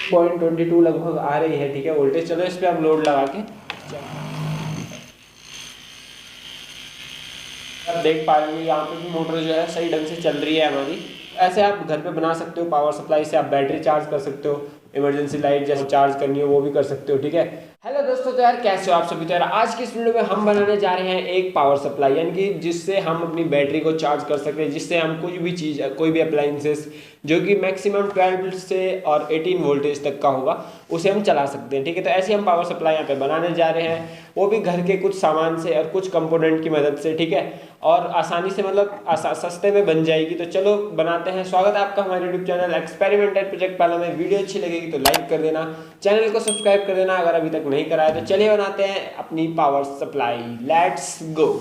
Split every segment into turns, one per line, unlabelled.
0.22 लगभग आ रही है, ठीक है वोल्टेज। चलो इस पर हम लोड लगा के आप देख पा रहे हो यहाँ पे भी मोटर जो है सही ढंग से चल रही है हमारी। ऐसे आप घर पे बना सकते हो पावर सप्लाई से, आप बैटरी चार्ज कर सकते हो, इमरजेंसी लाइट जैसे चार्ज करनी हो वो भी कर सकते हो, ठीक है। हेलो दोस्तों, तो यार कैसे हो आप सभी। तो यार आज की इस वीडियो में हम बनाने जा रहे हैं एक पावर सप्लाई, यानी कि जिससे हम अपनी बैटरी को चार्ज कर सकते हैं, जिससे हम कोई भी चीज़, कोई भी अप्लाइंसेस जो कि मैक्सिमम 12 से और 18 वोल्टेज तक का होगा उसे हम चला सकते हैं, ठीक है। तो ऐसी हम पावर सप्लाई यहाँ पे बनाने जा रहे हैं, वो भी घर के कुछ सामान से और कुछ कंपोनेंट की मदद से, ठीक है। और आसानी से मतलब सस्ते में बन जाएगी। तो चलो बनाते हैं। स्वागत है आपका हमारे यूट्यूब चैनल एक्सपेरिमेंटल प्रोजेक्ट पाला में। वीडियो अच्छी लगेगी तो लाइक कर देना, चैनल को सब्सक्राइब कर देना अगर अभी तक नहीं करा है। तो चलिए बनाते हैं अपनी पावर सप्लाई, लेट्स गो।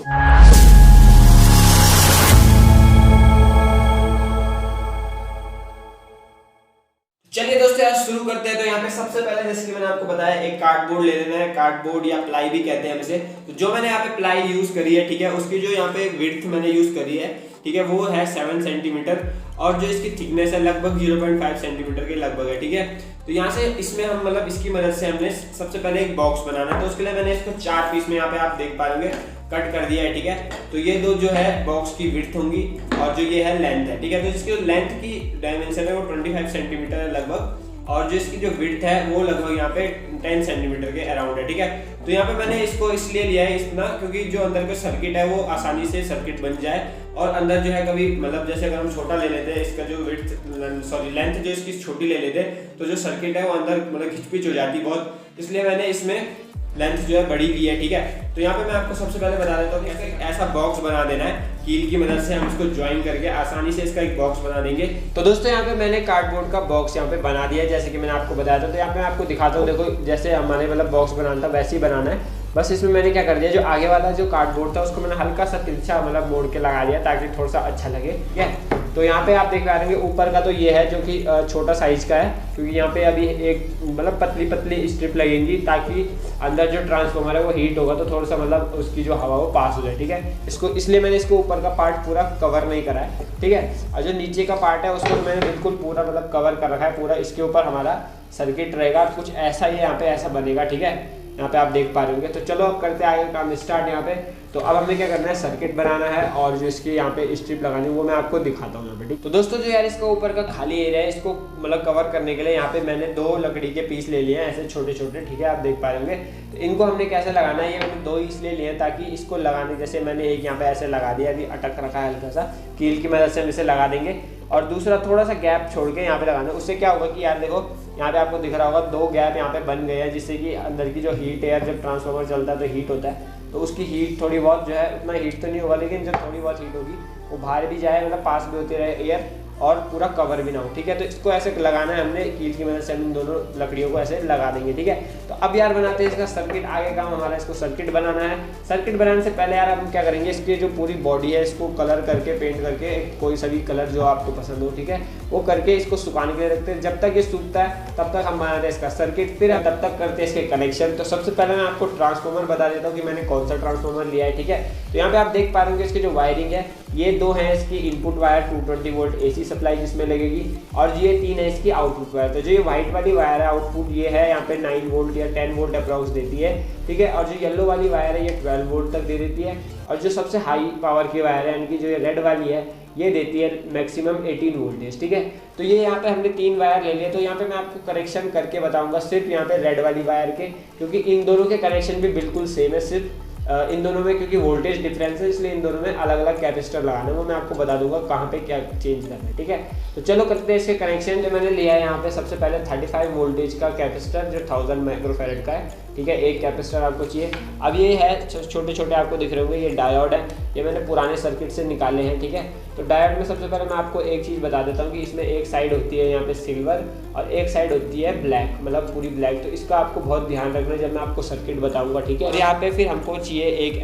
चलिए दोस्तों यार शुरू करते हैं। तो यहाँ पे सबसे पहले जैसे कि मैंने आपको बताया एक कार्डबोर्ड ले लेना है, कार्डबोर्ड या प्लाई भी कहते हैं इसे। तो जो मैंने यहाँ पे प्लाई यूज करी है, ठीक है, उसकी जो यहाँ पे विड्थ मैंने यूज करी है, ठीक है, वो है 7 सेंटीमीटर और जो इसकी थिकनेस है लगभग 0.5 सेंटीमीटर के लगभग है, ठीक है। तो यहाँ से इसमें हम मतलब इसकी मदद से हमने सबसे पहले एक बॉक्स बनाना है। तो उसके लिए मैंने इसको 4 पीस में यहाँ पे आप देख पाएंगे कट कर दिया है, ठीक है। तो ये दो जो है बॉक्स की विड्थ होंगी और जो ये है लेंथ है, ठीक है। तो इसकी लेंथ की डायमेंशन है वो 25 सेंटीमीटर है लगभग, और जो इसकी जो विड्थ है वो लगभग यहाँ पे 10 सेंटीमीटर के अराउंड है, ठीक है। तो यहाँ पे मैंने इसको इसलिए लिया है इतना क्योंकि जो अंदर का सर्किट है वो आसानी से सर्किट बन जाए, और अंदर जो है कभी मतलब जैसे अगर हम छोटा ले लेते हैं इसका जो लेंथ जो इसकी छोटी ले लेते तो जो सर्किट है वो अंदर मतलब खिचपिच हो जाती बहुत, इसलिए मैंने इसमें लेंथ जो है बड़ी ली है, ठीक है। तो यहाँ पे मैं आपको सबसे पहले बता देता हूँ कि ऐसा बॉक्स बना देना है, कील की मदद से हम इसको ज्वाइन करके आसानी से इसका एक बॉक्स बना देंगे। तो दोस्तों यहाँ पे मैंने कार्डबोर्ड का बॉक्स यहाँ पे बना दिया है जैसे कि मैंने आपको बताया था। तो यहाँ पे मैं आपको दिखाता हूँ, देखो जैसे हमारे मतलब बॉक्स बनाना था वैसे ही बनाना है। बस इसमें मैंने क्या कर दिया, जो आगे वाला जो कार्डबोर्ड था उसको मैंने हल्का सा तिरछा मतलब मोड़ के लगा दिया ताकि थोड़ा सा अच्छा लगे, ठीक है। तो यहाँ पे आप देख पा रहे हैं ऊपर का तो ये है जो कि छोटा साइज का है, क्योंकि यहाँ पे अभी एक मतलब पतली पतली स्ट्रिप लगेंगी ताकि अंदर जो ट्रांसफॉर्मर है वो हीट होगा तो थोड़ा सा मतलब उसकी जो हवा वो पास हो जाए, ठीक है। इसको इसलिए मैंने इसको ऊपर का पार्ट पूरा कवर नहीं करा है, ठीक है। और जो नीचे का पार्ट है उसको मैंने बिल्कुल पूरा मतलब कवर कर रखा है पूरा। इसके ऊपर हमारा सर्किट रहेगा, कुछ ऐसा ही यहाँ पे ऐसा बनेगा, ठीक है। यहाँ पे आप देख पा रहे होंगे। तो चलो अब करते हैं आगे काम स्टार्ट यहाँ पे। तो अब हमें क्या करना है, सर्किट बनाना है और जो इसकी यहाँ पे स्ट्रिप लगानी है वो मैं आपको दिखाता हूँ यहाँ पे, ठीक। तो दोस्तों जो यार इसका ऊपर का खाली एरिया है इसको मतलब कवर करने के लिए यहाँ पे मैंने 2 लकड़ी के पीस ले लिए हैं ऐसे छोटे छोटे, ठीक है, आप देख पा रहे होंगे। तो इनको हमने कैसे लगाना है, ये मैंने 2 इसलिए लिए ताकि इसको लगाने, जैसे मैंने एक यहाँ पे ऐसे लगा दिया, अभी अटक रखा है हल्का सा, कील की मदद से हम इसे लगा देंगे। और दूसरा थोड़ा सा गैप छोड़ के यहाँ पे लगाना है। उससे क्या होगा कि यार देखो यहाँ पे आपको दिख रहा होगा 2 गैप यहाँ पे बन गए हैं, जिससे कि अंदर की जो हीट है, जब ट्रांसफार्मर चलता है तो हीट होता है, तो उसकी हीट थोड़ी बहुत जो है, उतना हीट तो नहीं होगा लेकिन जब थोड़ी बहुत हीट होगी वो बाहर भी जाए, मतलब पास भी होती रहे एयर और पूरा कवर भी ना हो, ठीक है। तो इसको ऐसे लगाना है हमने, कील की मदद से हम इन दोनों लकड़ियों को ऐसे लगा देंगे, ठीक है। तो अब यार बनाते हैं इसका सर्किट। आगे काम हमारा इसको सर्किट बनाना है। सर्किट बनाने से पहले यार हम क्या करेंगे, इसकी जो पूरी बॉडी है इसको कलर करके, पेंट करके, कोई सा भी कलर जो आपको पसंद हो, ठीक है, वो करके इसको सुखाने के लिए रखते हैं। जब तक ये सूखता है तब तक हम बनाते हैं इसका सर्किट, फिर तब तक करते हैं इसके कनेक्शन। तो सबसे पहले मैं आपको ट्रांसफॉर्मर बता देता हूँ कि मैंने कौन सा ट्रांसफॉर्मर लिया है, ठीक है। तो यहाँ पे आप देख पा रहे होंगे इसकी जो वायरिंग है, ये 2 है इसकी input wire 220 volt AC supply जिसमें लगेगी, और ये 3 है इसकी आउटपुट वायर। तो जो ये व्हाइट वाली वायर है आउटपुट, ये है यहाँ पे 9 वोल्ट या 10 वोल्ट अप्रॉक्स देती है, ठीक है। और जो येलो वाली वायर है ये 12 वोल्ट तक दे देती है, और जो सबसे हाई पावर की वायर है यानी कि जो ये रेड वाली है ये देती है मैक्सिमम 18 वोल्टेज, ठीक है। तो ये यहाँ पे हमने 3 वायर ले लिए। तो यहाँ पे मैं आपको कनेक्शन करके बताऊंगा सिर्फ यहाँ पे रेड वाली वायर के, क्योंकि इन दोनों के कनेक्शन भी बिल्कुल सेम है, सिर्फ इन दोनों में क्योंकि वोल्टेज डिफरेंस है इसलिए इन दोनों में अलग अलग कैपेसिटर लगाना है, वो मैं आपको बता दूंगा कहाँ पे क्या चेंज करना है, ठीक है। तो चलो करते हैं इसके कनेक्शन। जो मैंने लिया है यहाँ पे सबसे पहले 35 वोल्टेज का कैपेसिटर जो 1000 माइक्रोफैरेड का है, ठीक है, एक कैपेसिटर आपको चाहिए। अब ये है छोटे छोटे आपको दिख रहे होंगे, ये डायोड है, ये मैंने पुराने सर्किट से निकाले हैं, ठीक है। तो डायोड में सबसे पहले मैं आपको एक चीज़ बता देता हूँ कि इसमें एक साइड होती है यहाँ पे सिल्वर और एक साइड होती है ब्लैक, मतलब पूरी ब्लैक। तो इसका आपको बहुत ध्यान रखना है जब मैं आपको सर्किट बताऊंगा, ठीक है। और यहाँ पे फिर हमको चाहिए एक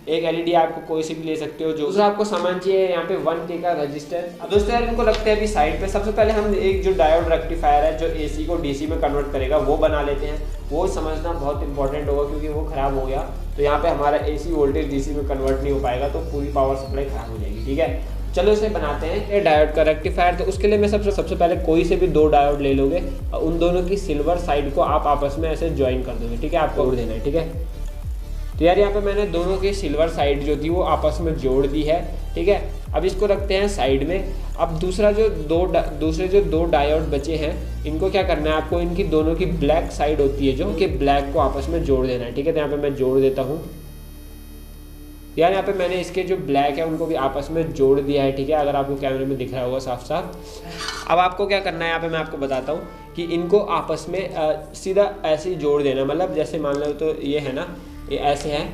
एलईडी आपको कोई सी भी ले सकते हो। जो आपको सामान चाहिए यहाँ पे 1K का रजिस्टर। अब दोस्तों यार इनको रखते हैं अभी साइड पे। सबसे पहले हम एक जो डायोड रेक्टिफायर है जो AC को DC में कन्वर्ट करेगा वो बना लेते हैं। वो समझना बहुत इंपॉर्टेंट होगा क्योंकि वो खराब हो गया तो यहाँ पे हमारा AC वोल्टेज DC में कन्वर्ट नहीं हो पाएगा, तो पूरी पावर सप्लाई खराब हो जाएगी, ठीक है। चलो इसे बनाते हैं ये डायोड का रेक्टिफायर। तो उसके लिए मैं सबसे पहले कोई से भी 2 डायोड ले लोगे और उन दोनों की सिल्वर साइड को आप आपस में ऐसे ज्वाइन कर दोगे, ठीक है, आपको जोड़ देना है, ठीक है। तो यार यहाँ पे मैंने दोनों की सिल्वर साइड जो थी वो आपस में जोड़ दी है, ठीक है। अब इसको रखते हैं साइड में। अब दूसरे जो दो डायोड बचे हैं इनको क्या करना है, आपको इनकी दोनों की ब्लैक साइड होती है जो कि ब्लैक को आपस में जोड़ देना है, ठीक है। तो यहाँ पे मैं जोड़ देता हूँ यार। यहाँ पे मैंने इसके जो ब्लैक है उनको भी आपस में जोड़ दिया है, ठीक है, अगर आपको कैमरे में दिख रहा होगा साफ साफ। अब आपको क्या करना है, यहाँ पे मैं आपको बताता हूँ कि इनको आपस में सीधा ऐसे ही जोड़ देना। मतलब जैसे मान लो तो ये है ना, ये ऐसे है,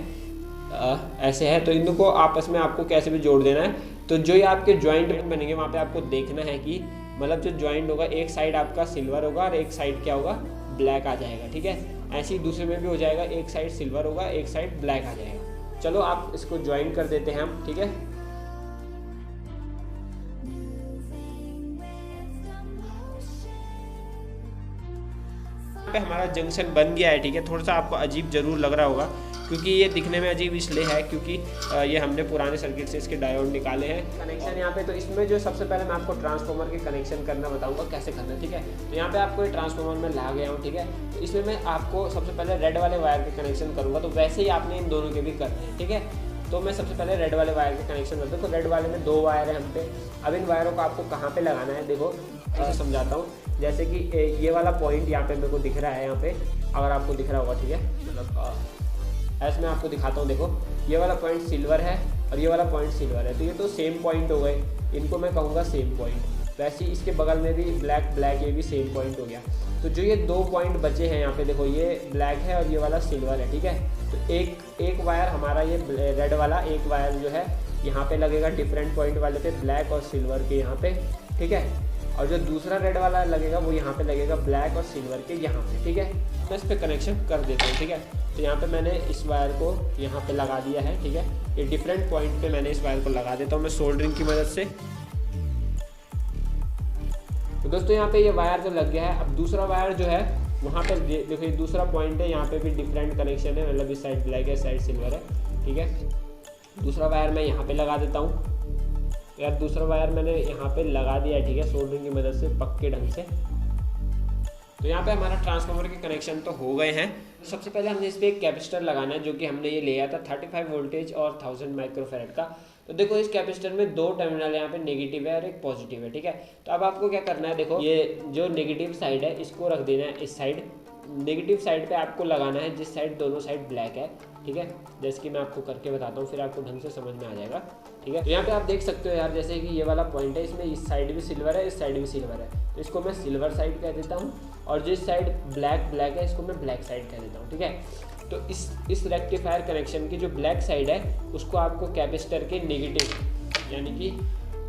ऐसे है, तो इनको आपस में आपको कैसे भी जोड़ देना है। तो जो ये आपके जॉइंट बनेंगे वहाँ पे आपको देखना है कि मतलब जो जॉइंट होगा एक साइड आपका सिल्वर होगा और एक साइड क्या होगा, ब्लैक आ जाएगा, ठीक है। ऐसे ही दूसरे में भी हो जाएगा, एक साइड सिल्वर होगा एक साइड ब्लैक आ जाएगा। चलो आप इसको ज्वाइन कर देते हैं हम, ठीक है। पे हमारा जंक्शन बन गया है, ठीक है। थोड़ा सा आपको अजीब जरूर लग रहा होगा क्योंकि ये दिखने में अजीब इसलिए है क्योंकि ये हमने पुराने सर्किट से इसके डायोड निकाले हैं। कनेक्शन यहाँ पे, तो इसमें जो सबसे पहले मैं आपको ट्रांसफार्मर के कनेक्शन करना बताऊंगा कैसे करना है, ठीक है। तो यहाँ पे आपको ये ट्रांसफार्मर में ला गया हूँ, ठीक है। तो इसमें मैं आपको सबसे पहले रेड वाले वायर के कनेक्शन करूँगा, तो वैसे ही आपने इन दोनों के भी करने हैं, ठीक है। तो मैं सबसे पहले रेड वाले वायर के कनेक्शन करता हूँ। तो रेड वाले में 2 वायर है हम पे। अब इन वायरों को आपको कहाँ पे लगाना है, देखो ऐसे समझाता हूँ। जैसे कि ये वाला पॉइंट यहाँ पे मेरे को दिख रहा है, यहाँ पे अगर आपको दिख रहा होगा, ठीक है, मतलब ऐसे मैं आपको दिखाता हूँ। देखो ये वाला पॉइंट सिल्वर है और ये वाला पॉइंट सिल्वर है, तो ये तो सेम पॉइंट हो गए, इनको मैं कहूँगा सेम पॉइंट। वैसे ही इसके बगल में भी ब्लैक ये भी सेम पॉइंट हो गया। तो जो ये 2 पॉइंट बचे हैं यहाँ पे, देखो ये ब्लैक है और ये वाला सिल्वर है, ठीक है। तो एक वायर हमारा ये रेड वाला, एक वायर जो है यहाँ पे लगेगा डिफरेंट पॉइंट वाले पे, ब्लैक और सिल्वर के यहाँ पे, ठीक है। और जो दूसरा रेड वाला लगेगा वो यहाँ पे लगेगा ब्लैक और सिल्वर के यहाँ पे, ठीक है। मैं इस पर कनेक्शन कर देता हूँ, ठीक है। तो यहाँ पे मैंने इस वायर को यहाँ पे लगा दिया है, ठीक है। ये डिफरेंट पॉइंट पे मैंने इस वायर को लगा देता हूँ मैं सोल्डरिंग की मदद से। तो दोस्तों यहाँ पे ये वायर तो लग गया है। अब दूसरा वायर जो है वहाँ पे देखो ये दूसरा पॉइंट है, यहाँ पे भी डिफरेंट कनेक्शन है, मतलब इस साइड ब्लैक है इस साइड सिल्वर है, ठीक है। दूसरा वायर मैं यहाँ पे लगा देता हूँ यार। दूसरा वायर मैंने यहाँ पे लगा दिया है, ठीक है, सोल्डरिंग की मदद से पक्के ढंग से। तो यहाँ पे हमारा ट्रांसफार्मर के कनेक्शन तो हो गए हैं। सबसे पहले हमने इस पर एक कैपेसिटर लगाना है जो कि हमने ये लिया था 35 वोल्टेज और 1000 माइक्रोफैराड का। तो देखो इस कैपेसिटर में 2 टर्मिनल यहाँ पे नेगेटिव है और एक पॉजिटिव है, ठीक है। तो अब आपको क्या करना है, देखो ये जो नेगेटिव साइड है इसको रख देना है इस साइड। नेगेटिव साइड पे आपको लगाना है जिस साइड दोनों साइड ब्लैक है, ठीक है। जैसे कि मैं आपको करके बताता हूँ फिर आपको ढंग से समझ में आ जाएगा, ठीक है। तो यहाँ पे आप देख सकते हो यार, जैसे कि ये वाला पॉइंट है, इसमें इस साइड भी सिल्वर है इस साइड भी सिल्वर है, तो इसको मैं सिल्वर साइड कह देता हूँ। और जिस साइड ब्लैक है इसको मैं ब्लैक साइड कह देता हूँ, ठीक है। तो इस रेक्टिफायर कनेक्शन की जो ब्लैक साइड है उसको आपको कैपेसिटर के नेगेटिव, यानी कि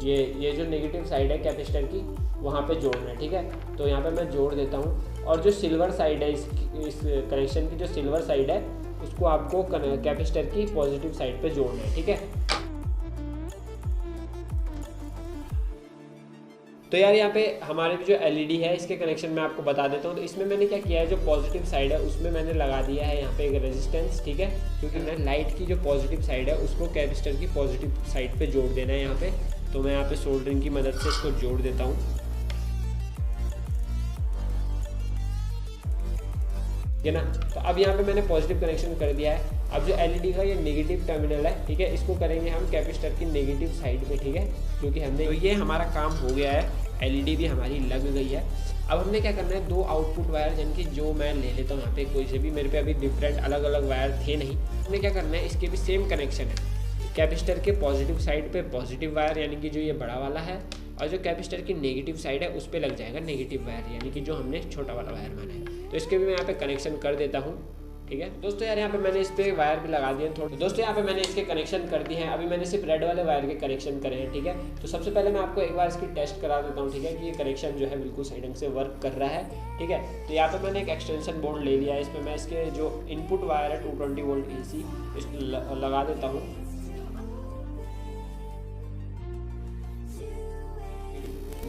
ये जो नेगेटिव साइड है कैपेसिटर की वहाँ पे जोड़ना है, ठीक है। तो यहाँ पे मैं जोड़ देता हूँ। और जो सिल्वर साइड है इस कनेक्शन की जो सिल्वर साइड है उसको आपको कैपेसिटर की पॉजिटिव साइड पे जोड़ना है, ठीक है। तो यार यहाँ पे हमारे भी जो एलईडी है इसके कनेक्शन मैं आपको बता देता हूँ। तो इसमें मैंने क्या किया है, जो पॉजिटिव साइड है उसमें मैंने लगा दिया है यहाँ पे एक रेजिस्टेंस, ठीक है। क्योंकि मैं लाइट की जो पॉजिटिव साइड है उसको कैपेसिटर की पॉजिटिव साइड पे जोड़ देना है यहाँ पे। तो मैं यहाँ पे सोल्डरिंग की मदद से इसको जोड़ देता हूँ, ठीक है ना। तो अब यहाँ पे मैंने पॉजिटिव कनेक्शन कर दिया है। अब जो एलईडी का ये नेगेटिव टर्मिनल है, ठीक है, इसको करेंगे हम कैपेसिटर की नेगेटिव साइड पे, ठीक है। क्योंकि हमने तो ये हमारा काम हो गया है, एलईडी भी हमारी लग गई है। अब हमने क्या करना है, 2 आउटपुट वायर जिनकी जो मैं ले लेता हूँ यहाँ पे कोई से भी, मेरे पे अभी डिफरेंट अलग अलग वायर थे नहीं। हमने क्या करना है, इसके भी सेम कनेक्शन है। कैपेसिटर के पॉजिटिव साइड पे पॉजिटिव वायर यानी कि जो ये बड़ा वाला है, और जो कैपेसिटर की नेगेटिव साइड है उस पर लग जाएगा नेगेटिव वायर यानी कि जो हमने छोटा वाला वायर माना है। तो इसके भी मैं यहाँ पे कनेक्शन कर देता हूँ, ठीक है। दोस्तों यार यहाँ पे मैंने इस पे वायर भी लगा दिए थोड़े। दोस्तों यहाँ पे मैंने इसके कनेक्शन कर दिए हैं। अभी मैंने सिर्फ रेड वाले वायर के कनेक्शन करे हैं, ठीक है। तो सबसे पहले मैं आपको एक बार इसकी टेस्ट करा देता हूँ, ठीक है, कि ये कनेक्शन जो है बिल्कुल सही ढंग से वर्क कर रहा है, ठीक है। तो यहाँ पे मैंने एक एक्सटेंशन बोर्ड ले लिया है। इसमें मैं इसके जो इनपुट वायर है 220 वोल्ट AC लगा देता हूँ।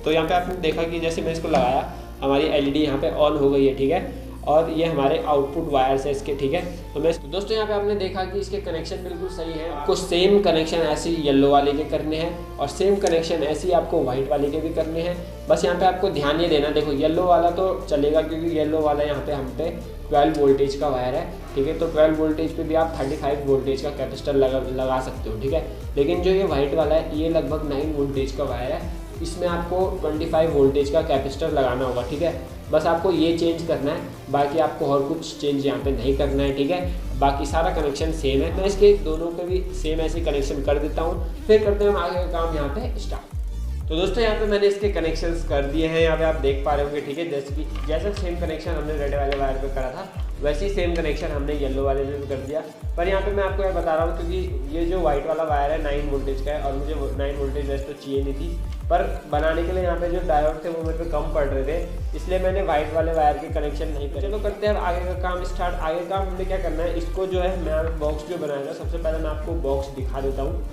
तो यहाँ पे आपने देखा कि जैसे मैं इसको लगाया हमारी एलईडी यहाँ पे ऑन हो गई है, ठीक है। और ये हमारे आउटपुट वायर्स है इसके, ठीक है। तो दोस्तों यहाँ पे आपने देखा कि इसके कनेक्शन बिल्कुल सही है। आपको सेम कनेक्शन ऐसे येलो वाले के करने हैं और सेम कनेक्शन ऐसे ही आपको व्हाइट वाले के भी करने हैं। बस यहाँ पे आपको ध्यान ये देना, देखो येलो वाला तो चलेगा क्योंकि येलो वाला यहाँ पे हम पे 12 वोल्टेज का वायर है, ठीक है। तो 12 वोल्टेज पे भी आप 35 वोल्टेज का कैपेसिटर लगा सकते हो, ठीक है। लेकिन जो ये व्हाइट वाला है ये लगभग 9 वोल्टेज का वायर है, इसमें आपको 25 वोल्टेज का कैपेसिटर लगाना होगा, ठीक है। बस आपको ये चेंज करना है, बाकी आपको और कुछ चेंज यहाँ पे नहीं करना है, ठीक है। बाकी सारा कनेक्शन सेम है। मैं इसके दोनों पे भी सेम ऐसे कनेक्शन कर देता हूँ, फिर करते हैं हम आगे का काम यहाँ पे स्टार्ट। तो दोस्तों यहाँ पे मैंने इसके कनेक्शंस कर दिए हैं, यहाँ पे आप देख पा रहे होंगे, ठीक है। जैसा सेम कनेक्शन हमने रेड वाले वायर पे करा था वैसे ही सेम कनेक्शन हमने येलो वाले में भी कर दिया। पर यहाँ पे मैं आपको यह बता रहा हूँ क्योंकि ये जो व्हाइट वाला वायर है 9 वोल्टेज का है और मुझे 9 वोल्टेज वैसे तो चाहिए नहीं थी, पर बनाने के लिए यहाँ पे जो डायोड थे वो मेरे पे कम पड़ रहे थे, इसलिए मैंने व्हाइट वाले वायर के कनेक्शन नहीं करे। चलो करते हैं आगे का काम स्टार्ट। आगे का काम हमने क्या करना है, इसको जो है मैं बॉक्स जो बनाया था, सबसे पहले मैं आपको बॉक्स दिखा देता हूँ।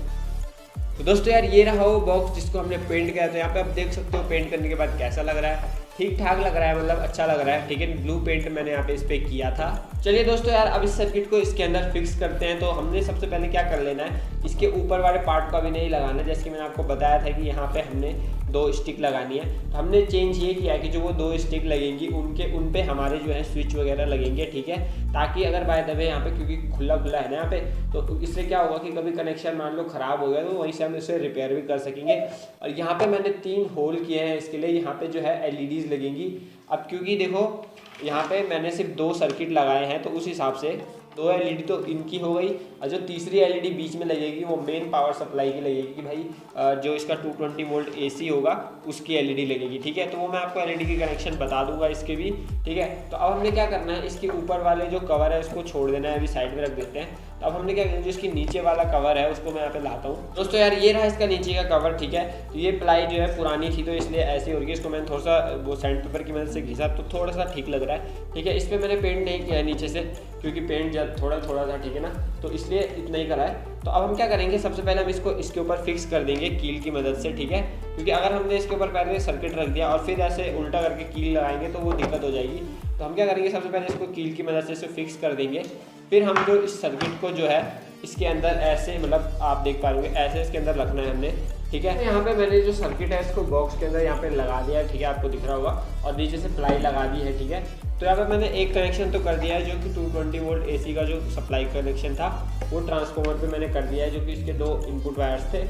तो दोस्तों यार ये रहा वो बॉक्स जिसको हमने पेंट किया था। यहाँ पे आप देख सकते हो पेंट करने के बाद कैसा लग रहा है, ठीक ठाक लग रहा है, मतलब अच्छा लग रहा है, ठीक है। ब्लू पेंट मैंने यहाँ पे इस पे किया था। चलिए दोस्तों यार अब इस सर्किट को इसके अंदर फिक्स करते हैं। तो हमने सबसे पहले क्या कर लेना है, इसके ऊपर वाले पार्ट को अभी नहीं लगाना, जैसे कि मैंने आपको बताया था कि यहाँ पे हमने 2 स्टिक लगानी है। तो हमने चेंज ये किया है कि जो वो 2 स्टिक लगेंगी उन पे हमारे जो है स्विच वगैरह लगेंगे, ठीक है। ताकि अगर बाय द वे यहाँ पे क्योंकि खुला है ना यहाँ पे, तो इससे क्या होगा कि कभी कनेक्शन मान लो ख़राब हो गया तो वहीं से हम इसे रिपेयर भी कर सकेंगे। और यहाँ पे मैंने 3 होल किए हैं इसके लिए, यहाँ पे जो है LEDs लगेंगी। अब क्योंकि देखो यहाँ पे मैंने सिर्फ 2 सर्किट लगाए हैं तो उस हिसाब से 2 LED तो इनकी हो गई, और जो तीसरी LED बीच में लगेगी वो मेन पावर सप्लाई की लगेगी कि भाई जो इसका 220 वोल्ट AC होगा उसकी LED लगेगी, ठीक है। तो वो मैं आपको LED की कनेक्शन बता दूंगा इसके भी, ठीक है। तो अब हमने क्या करना है, इसके ऊपर वाले जो कवर है उसको छोड़ देना है, अभी साइड में रख देते हैं। तो अब हमने क्या करना है, जो इसकी नीचे वाला कवर है उसको मैं यहाँ पे लाता हूँ। दोस्तों यार ये रहा इसका नीचे का कवर, ठीक है। तो ये प्लाई जो है पुरानी थी तो इसलिए ऐसी हो रही है, इसको मैंने थोड़ा सा वो सैंड पेपर की मदद से घिसा तो थोड़ा सा ठीक लग रहा है, ठीक है। इस पर मैंने पेंट नहीं किया है नीचे से क्योंकि पेंट थोड़ा था, ठीक है ना, तो इसलिए इतना ही करा है। तो अब हम क्या करेंगे, सबसे पहले हम इसको इसके ऊपर फिक्स कर देंगे कील की मदद से, ठीक है। क्योंकि अगर हमने इसके ऊपर पहले सर्किट रख दिया और फिर ऐसे उल्टा करके कील लगाएंगे तो वो दिक्कत हो जाएगी। तो हम क्या करेंगे, सबसे पहले इसको कील की मदद से इसे फिक्स कर देंगे। फिर हम जो इस सर्किट को जो है इसके अंदर ऐसे, मतलब आप देख पाएंगे ऐसे इसके अंदर रखना है हमने, ठीक है। यहाँ पे मैंने जो सर्किट है इसको बॉक्स के अंदर यहाँ पे लगा दिया है, ठीक है, आपको दिख रहा होगा, और नीचे से प्लाई लगा दी है, ठीक है। तो यहाँ पे मैंने एक कनेक्शन तो कर दिया है जो कि 220 वोल्ट AC का जो सप्लाई कनेक्शन था वो ट्रांसफार्मर पे मैंने कर दिया है, जो कि इसके 2 इनपुट वायर्स थे।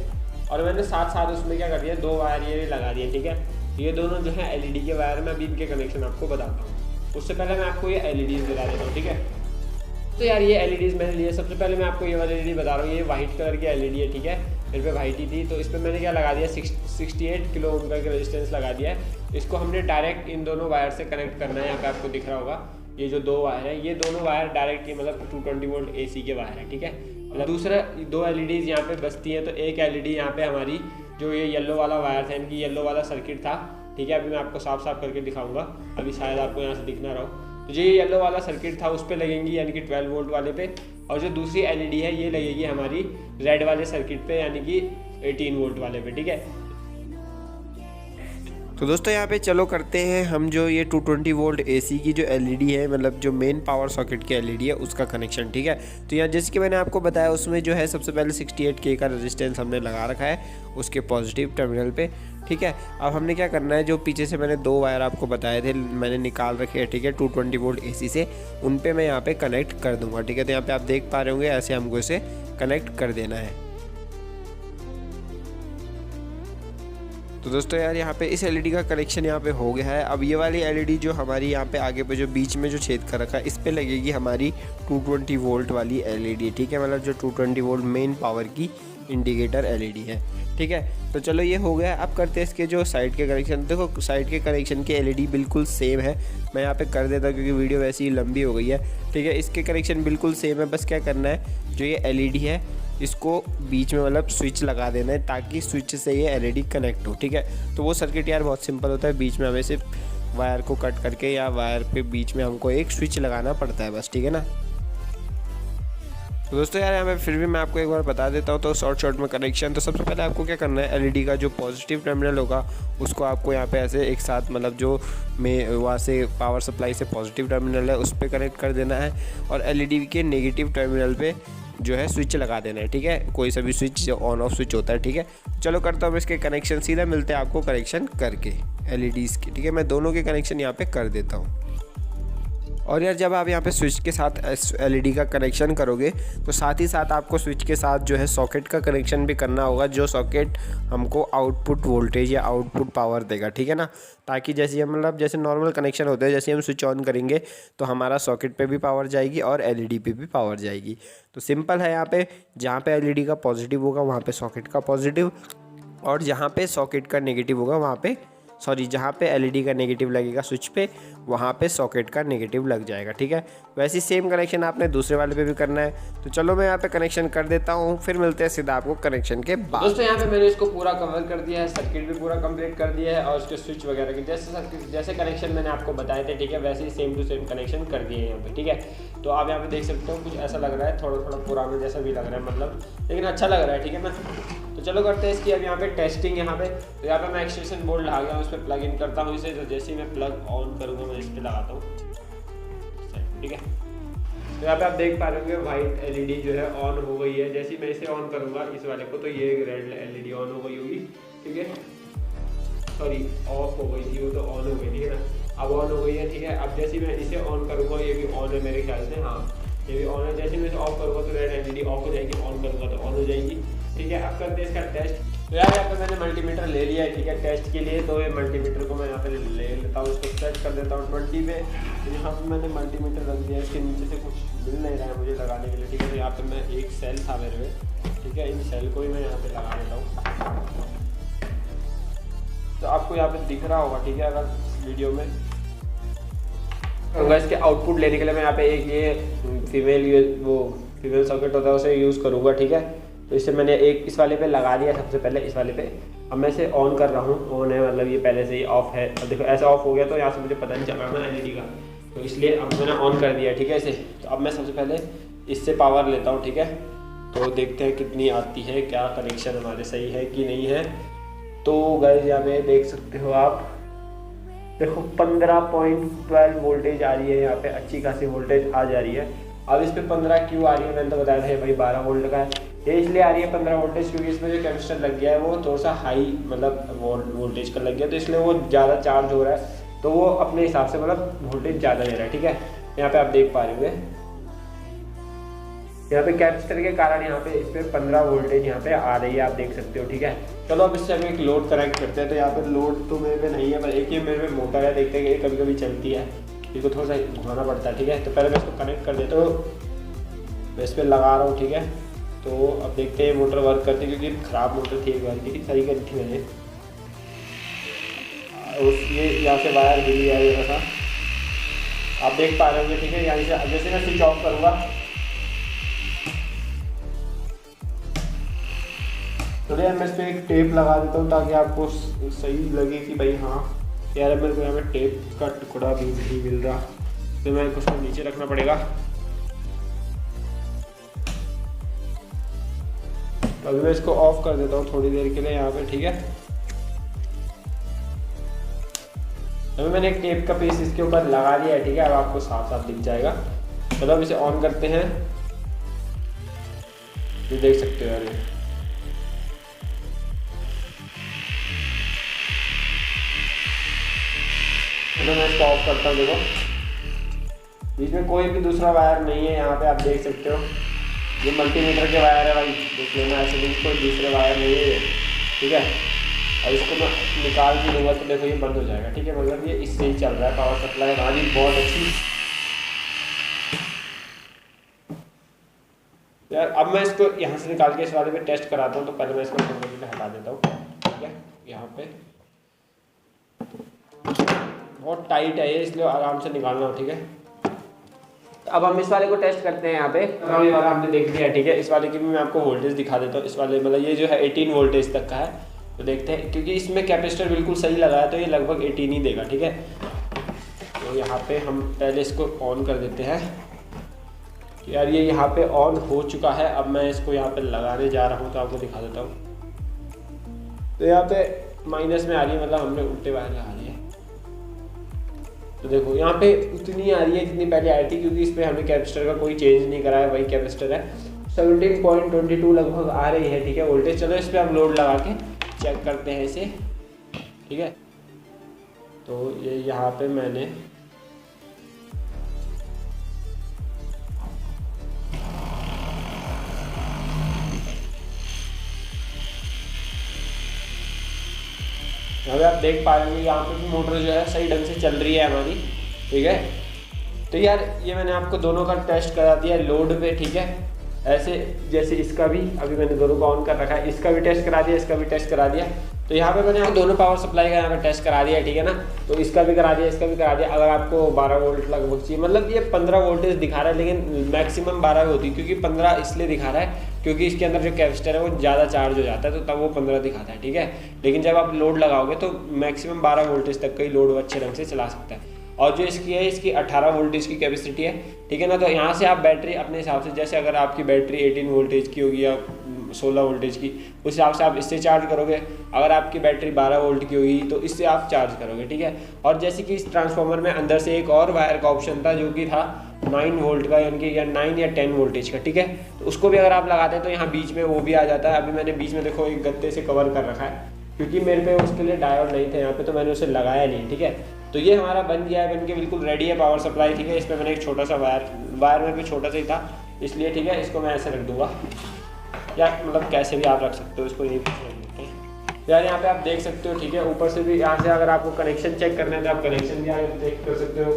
और मैंने साथ साथ उसमें क्या कर दिया, 2 वायर ये लगा दिए, ठीक है। ये दोनों जो है LED के वायर, मैं अभी इनके कनेक्शन आपको बताता हूँ। उससे पहले मैं आपको ये LEDs दिला देता हूँ, ठीक है। तो यार ये LEDs मैंने लिए, सबसे पहले मैं आपको ये वाली LED बता रहा हूँ, ये वाइट कलर की LED है, ठीक है। मेरे पे वाइट ही थी तो इस पर मैंने क्या लगा दिया, 68 किलो ओम का रेजिस्टेंस लगा दिया है। इसको हमने डायरेक्ट इन दोनों वायर से कनेक्ट करना है। यहाँ पे आपको दिख रहा होगा ये जो 2 वायर है, ये दोनों वायर डायरेक्ट ये मतलब 220 वोल्ट AC के वायर है, ठीक है। मतलब दूसरा 2 LEDs यहाँ पे बचती हैं, तो एक LED यहाँ पे हमारी जो ये येलो वाला वायर था, इनकी येलो वाला सर्किट था, ठीक है। अभी मैं आपको साफ साफ करके दिखाऊंगा, अभी शायद आपको यहाँ से दिख ना रहा हो। तो जो ये येलो वाला सर्किट था उस पर लगेंगी यानी कि 12 वोल्ट वाले पे, और जो दूसरी LED है ये लगेगी हमारी रेड वाले सर्किट पे यानी कि 18 वोल्ट वाले पे, ठीक है। तो दोस्तों यहाँ पे चलो करते हैं हम जो ये 220 वोल्ट AC की जो LED है, मतलब जो मेन पावर सॉकेट की LED है उसका कनेक्शन, ठीक है। तो यहाँ जैसे कि मैंने आपको बताया उसमें जो है सबसे पहले 68K का रेजिस्टेंस हमने लगा रखा है उसके पॉजिटिव टर्मिनल पे, ठीक है। अब हमने क्या करना है, जो पीछे से मैंने 2 वायर आपको बताए थे मैंने निकाल रखे हैं, ठीक है, 220 वोल्ट AC से, उन पे मैं यहाँ पे कनेक्ट कर दूंगा, ठीक है। तो यहाँ पे आप देख पा रहे होंगे ऐसे हमको इसे कनेक्ट कर देना है। तो दोस्तों यार यहाँ पे इस LED का कनेक्शन यहाँ पे हो गया है। अब ये वाली LED जो हमारी यहाँ पे आगे पे जो बीच में जो छेद कर रखा है इस पे लगेगी हमारी 220 वोल्ट वाली LED, ठीक है। मतलब जो 220 वोल्ट मेन पावर की इंडिकेटर LED है, ठीक है। तो चलो ये हो गया। अब करते हैं इसके जो साइड के कनेक्शन। देखो साइड के कनेक्शन की LED बिल्कुल सेम है, मैं यहाँ पे कर देता हूँ क्योंकि वीडियो वैसे ही लंबी हो गई है, ठीक है। इसके कनेक्शन बिल्कुल सेम है, बस क्या करना है, जो ये LED है इसको बीच में मतलब स्विच लगा देना है ताकि स्विच से ये LED कनेक्ट हो, ठीक है। तो वो सर्किट यार बहुत सिंपल होता है, बीच में हमें सिर्फ वायर को कट करके या वायर पे बीच में हमको एक स्विच लगाना पड़ता है बस, ठीक है ना। तो दोस्तों यार यहाँ पे फिर भी मैं आपको एक बार बता देता हूँ तो शॉर्ट में कनेक्शन। तो सबसे पहले आपको क्या करना है, एलईडी का जो पॉजिटिव टर्मिनल होगा उसको आपको यहाँ पे ऐसे एक साथ मतलब जो में वहाँ से पावर सप्लाई से पॉजिटिव टर्मिनल है उस पर कनेक्ट कर देना है, और एलईडी के नेगेटिव टर्मिनल पे जो है स्विच लगा देना है। ठीक है, कोई सा भी स्विच ऑन ऑफ स्विच होता है। ठीक है, चलो करता हूँ इसके कनेक्शन, सीधा मिलते हैं आपको कनेक्शन करके एलईडीज़ के। ठीक है, मैं दोनों के कनेक्शन यहाँ पे कर देता हूँ। और यार जब आप यहाँ पे स्विच के साथ एलईडी का कनेक्शन करोगे तो साथ ही साथ आपको स्विच के साथ जो है सॉकेट का कनेक्शन भी करना होगा, जो सॉकेट हमको आउटपुट वोल्टेज या आउटपुट पावर देगा। ठीक है ना, ताकि जैसे हम मतलब जैसे नॉर्मल कनेक्शन होते हैं, जैसे हम स्विच ऑन करेंगे तो हमारा सॉकेट पे भी पावर जाएगी और एलईडी पे भी पावर जाएगी। तो सिंपल है, यहाँ पे जहाँ पे एलईडी का पॉजिटिव होगा वहाँ पे सॉकेट का पॉजिटिव, और जहाँ पे सॉकेट का नेगेटिव होगा वहाँ पे जहाँ पे एलईडी का नेगेटिव लगेगा स्विच पे वहाँ पे सॉकेट का नेगेटिव लग जाएगा। ठीक है, वैसे सेम कनेक्शन आपने दूसरे वाले पे भी करना है। तो चलो मैं यहाँ पे कनेक्शन कर देता हूँ, फिर मिलते हैं सीधा आपको कनेक्शन के बाद। दोस्तों यहाँ पे मैंने इसको पूरा कवर कर दिया है, सर्किट भी पूरा कंप्लीट कर दिया है, और उसके स्विच वगैरह के जैसे कनेक्शन मैंने आपको बताए थे। ठीक है, वैसे ही सेम टू सेम कनेक्शन कर दिए हैं यहाँ पे। ठीक है, तो आप यहाँ पे देख सकते हो कुछ ऐसा लग रहा है, थोड़ा थोड़ा पुराना जैसा भी लग रहा है मतलब, लेकिन अच्छा लग रहा है। ठीक है ना, तो चलो करते हैं इसकी अब यहाँ पे टेस्टिंग। यहाँ पे तो यहाँ पे मैं एक्सटेंशन बोर्ड लगा गया हूँ, उस पर प्लग इन करता हूँ इसे। तो जैसे ही मैं प्लग ऑन करूँगा मैं इस पर लगाता हूँ। ठीक है, तो यहाँ पे आप देख पा रहे होंगे वाइट एलईडी जो है ऑन हो गई है। जैसे ही मैं इसे ऑन करूँगा इस वाले को तो ये रेड एलईडी ऑन हो गई होगी। ठीक है, सॉरी ऑफ हो गई थी वो, तो ऑन हो गई। ठीक है ना, अब ऑन हो गई है। ठीक है, अब जैसे मैं इसे ऑन करूँगा ये भी ऑन है मेरे ख्याल से, हाँ ये भी ऑन है। जैसे मैं इसे ऑफ करूँगा तो रेड एलईडी ऑफ हो जाएगी, ऑन करूँगा तो ऑन हो जाएगी। ठीक है, अब करते हैं इसका टेस्ट। तो यार यहाँ पे मैंने मल्टीमीटर ले लिया है। ठीक है, टेस्ट के लिए। तो ये मल्टीमीटर को मैं यहाँ पे ले लेता हूँ, इसको सेट कर देता हूँ 20 पे। तो यहाँ पे मैंने मल्टीमीटर रख दिया है, इसके नीचे से कुछ मिल नहीं रहा है मुझे लगाने के लिए। ठीक है, तो यहाँ पे मैं एक सेल था मेरे में। ठीक है, इन सेल को ही मैं यहाँ पे लगा देता हूँ। तो आपको यहाँ पे दिख रहा होगा। ठीक है, अगर वीडियो में होगा। इसके आउटपुट लेने के लिए मैं यहाँ पे एक ये फीमेल सॉकेट होता है उसे यूज़ करूँगा। ठीक है, तो इससे मैंने एक इस वाले पे लगा दिया सबसे पहले, इस वाले पे। अब मैं इसे ऑन कर रहा हूँ, ऑन है मतलब ये पहले से ही ऑफ है। अब देखो ऐसा ऑफ हो गया तो यहाँ से मुझे पता नहीं चल रहा ना एलईडी का, तो इसलिए अब मैंने ऑन कर दिया। ठीक है इसे। तो अब मैं सबसे पहले इससे पावर लेता हूँ। ठीक है, तो देखते हैं कितनी आती है, क्या कनेक्शन हमारे सही है कि नहीं है। तो गाइस यहाँ पे देख सकते हो आप, देखो 15.12 वोल्टेज आ रही है यहाँ पे, अच्छी खासी वोल्टेज आ जा रही है। अब इस पे 15 क्यों आ रही है, मैंने तो बताया था भाई 12 वोल्ट का है। ये इसलिए आ रही है 15 वोल्टेज क्योंकि इसमें जो कैपेसिटर लग गया है वो थोड़ा सा हाई मतलब वोल्टेज का लग गया, तो इसलिए वो ज़्यादा चार्ज हो रहा है, तो वो अपने हिसाब से मतलब वोल्टेज ज़्यादा दे रहा है। ठीक है, यहाँ पे आप देख पा रहे होंगे यहाँ पे कैपेसिटर के कारण यहाँ पे इस पर 15 वोल्टेज यहाँ पे आ रही है, आप देख सकते हो। ठीक है, चलो अब इससे हम एक लोड कनेक्ट करते हैं। तो यहाँ पे लोड तो मेरे पे नहीं है, पर एक ही मेरे पे मोटर है, देखते हैं कि कभी कभी चलती है, इसको थोड़ा सा घुमाना पड़ता है। ठीक है, तो पहले मैं इसको कनेक्ट कर देता हूँ, मैं इस पर लगा रहा हूँ। ठीक है, तो अब देखते हैं मोटर वर्क करती है, क्योंकि ख़राब मोटर थी एक बार की, सही करी थी मैंने। ये यहाँ से वायर हिली है ये सा, आप देख पा रहे होंगे। ठीक है, यहाँ से जैसे मैं स्विच ऑफ करूँगा तो मैं इस पर एक टेप लगा देता हूँ ताकि आपको सही लगे कि भाई हाँ यार मेरे को यहाँ पे टेप का टुकड़ा भी नहीं मिल रहा, तो मेरे को उसको नीचे रखना पड़ेगा। अभी मैं इसको ऑफ कर देता हूँ थोड़ी देर के लिए यहाँ पे। ठीक है, अभी मैंने एक टेप का पीस इसके ऊपर लगा दिया है। ठीक है, अब आपको साफ साफ दिख जाएगा। चलो अब इसे ऑन करते हैं, ये देख सकते हो यार, तो मैं इसको ऑफ करता हूँ। देखो बीच में कोई भी दूसरा वायर नहीं है, यहाँ पे आप देख सकते हो ये मल्टीमीटर के वायर है भाई, देख लेना ऐसे भी कोई दूसरे वायर नहीं है। ठीक है, और इसको मैं निकाल भी दूंगा तो देखो ये बंद हो जाएगा। ठीक है, मतलब ये इससे ही चल रहा है, पावर सप्लाई हमारी बहुत अच्छी यार। अब मैं इसको यहाँ से निकाल के इस वाले पे टेस्ट कराता हूँ। तो पहले मैं इसको हटा देता हूँ। ठीक है, यहाँ पे बहुत टाइट है ये, इसलिए आराम से निकालना हो। ठीक है, अब हम इस वाले को टेस्ट करते हैं। यहाँ पे ये वाला हमने देख लिया। ठीक है, इस वाले की भी मैं आपको वोल्टेज दिखा देता हूँ। इस वाले मतलब ये जो है 18 वोल्टेज तक का है, तो देखते हैं क्योंकि इसमें कैपेसिटर बिल्कुल सही लगा है तो ये लगभग 18 ही देगा। ठीक है, तो यहाँ पे हम पहले इसको ऑन कर देते हैं। तो यार ये यहाँ पे ऑन हो चुका है। अब मैं इसको यहाँ पे लगाने जा रहा हूँ तो आपको दिखा देता हूँ। तो यहाँ पे माइनस में आ रही है, मतलब हमने उल्टे वायर लगा लिए। तो देखो यहाँ पे उतनी आ रही है जितनी पहले आई थी, क्योंकि इस पर हमने कैपेसिटर का कोई चेंज नहीं करा है, वही कैपेसिटर है। 17.22 लगभग आ रही है, ठीक है, वोल्टेज। चलो इस पर हम लोड लगा के चेक करते हैं इसे, ठीक है। तो ये यहाँ पे मैंने यहाँ पे आप देख पा रहे हैं यहाँ पे भी मोटर जो है सही ढंग से चल रही है हमारी, ठीक है। तो यार ये मैंने आपको दोनों का टेस्ट करा दिया लोड पे, ठीक है। ऐसे जैसे इसका भी अभी मैंने दोनों को ऑन कर रखा है, इसका भी टेस्ट करा दिया, इसका भी टेस्ट करा दिया। तो यहाँ पे मैंने आपको दोनों पावर सप्लाई का यहाँ पे टेस्ट करा दिया, ठीक है ना। तो इसका भी करा दिया, इसका भी करा दिया। अगर आपको 12 वोल्ट लगभग चाहिए, मतलब ये 15 वोल्टेज दिखा रहा है, लेकिन मैक्सिमम 12 होती है, क्योंकि 15 इसलिए दिखा रहा है क्योंकि इसके अंदर जो कैपेसिटर है वो ज़्यादा चार्ज हो जाता है, तो तब वो 15 दिखाता है, ठीक है। लेकिन जब आप लोड लगाओगे तो मैक्सिमम 12 वोल्टेज तक का ही लोड अच्छे ढंग से चला सकता है। और जो इसकी है, इसकी 18 वोल्टेज की कैपेसिटी है, ठीक है ना। तो यहाँ से आप बैटरी अपने हिसाब से, जैसे अगर आपकी बैटरी 18 वोल्टेज की होगी या 16 वोल्टेज की, उस हिसाब से आप इससे चार्ज करोगे। अगर आपकी बैटरी 12 वोल्ट की होगी तो इससे आप चार्ज करोगे, ठीक है। और जैसे कि इस ट्रांसफार्मर में अंदर से एक और वायर का ऑप्शन था जो कि था 9 वोल्ट का, यानी कि या 9 या 10 वोल्टेज का, ठीक है। तो उसको भी अगर आप लगाते हैं तो यहाँ बीच में वो भी आ जाता है। अभी मैंने बीच में देखो एक गत्ते से कवर कर रखा है, क्योंकि मेरे पे उसके लिए डायोड नहीं थे यहाँ पे, तो मैंने उसे लगाया नहीं, ठीक है। तो ये हमारा बन गया है, बन के बिल्कुल रेडी है पावर सप्लाई, ठीक है। इस पर मैंने एक छोटा सा वायर मेरे पे छोटा सा ही था इसलिए, ठीक है। इसको मैं ऐसे रख दूंगा, या मतलब कैसे भी आप रख सकते हो इसको, ये यार यहाँ पे आप देख सकते हो, ठीक है। ऊपर से भी यहाँ से अगर आपको कनेक्शन चेक करना है तो आप कनेक्शन भी यहाँ चेक कर सकते हो,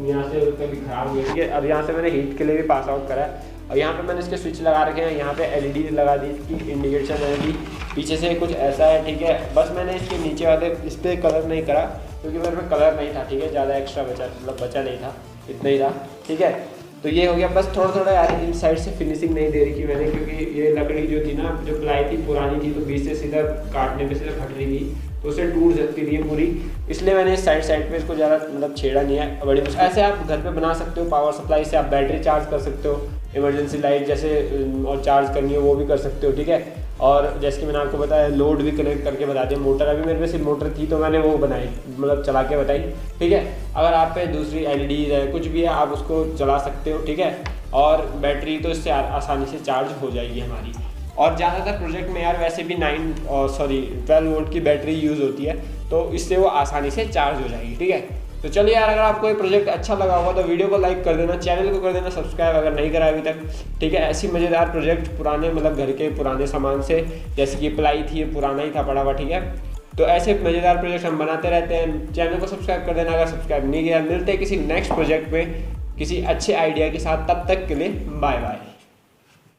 यहाँ से कभी खराब हुई, ठीक है। अब यहाँ से मैंने हीट के लिए भी पास आउट करा है, और यहाँ पे मैंने इसके स्विच लगा रखे हैं। यहाँ पे एलईडी लगा दी, इसकी इंडिकेशन एलईडी पीछे से कुछ ऐसा है, ठीक है। बस मैंने इसके नीचे वाले इस पर कलर नहीं करा क्योंकि मेरे पे कलर नहीं था, ठीक है। ज़्यादा एक्स्ट्रा बचा, मतलब बचा नहीं था, इतना ही था, ठीक है। तो ये हो गया। बस थोड़ा थोड़ा यार इन साइड से फिनिशिंग नहीं दे रही थी मैंने, क्योंकि ये लकड़ी जो थी ना, जो प्लाई थी पुरानी थी, तो बीच से सीधा काटने पे सीधा फट रही थी, तो उसे टूट सकती थी पूरी, इसलिए मैंने इस साइड पे इसको ज़्यादा मतलब छेड़ा नहीं है। बड़ी मुश्किल ऐसे आप घर पे बना सकते हो पावर सप्लाई से, आप बैटरी चार्ज कर सकते हो, इमरजेंसी लाइट जैसे और चार्ज करनी हो वो भी कर सकते हो, ठीक है। और जैसे कि मैंने आपको बताया लोड भी कनेक्ट करके बता दिया। मोटर अभी मेरे पे सिर्फ मोटर थी तो मैंने वो बनाई, मतलब चला के बताई, ठीक है। अगर आप पे दूसरी एलईडी है कुछ भी है आप उसको चला सकते हो, ठीक है। और बैटरी तो इससे आसानी से चार्ज हो जाएगी हमारी। और ज़्यादातर प्रोजेक्ट में यार वैसे भी 12 वोल्ट की बैटरी यूज़ होती है, तो इससे वो आसानी से चार्ज हो जाएगी, ठीक है। तो चलिए यार, अगर आपको ये प्रोजेक्ट अच्छा लगा होगा तो वीडियो को लाइक कर देना, चैनल को कर देना सब्सक्राइब अगर नहीं करा अभी तक, ठीक है। ऐसी मज़ेदार प्रोजेक्ट पुराने, मतलब घर के पुराने सामान से, जैसे कि प्लाई थी, ये पुराना ही था पड़ा हुआ, ठीक है। तो ऐसे मज़ेदार प्रोजेक्ट हम बनाते रहते हैं। चैनल को सब्सक्राइब कर देना अगर सब्सक्राइब नहीं किया। मिलते हैं किसी नेक्स्ट प्रोजेक्ट में किसी अच्छे आइडिया के साथ, तब तक के लिए बाय बाय।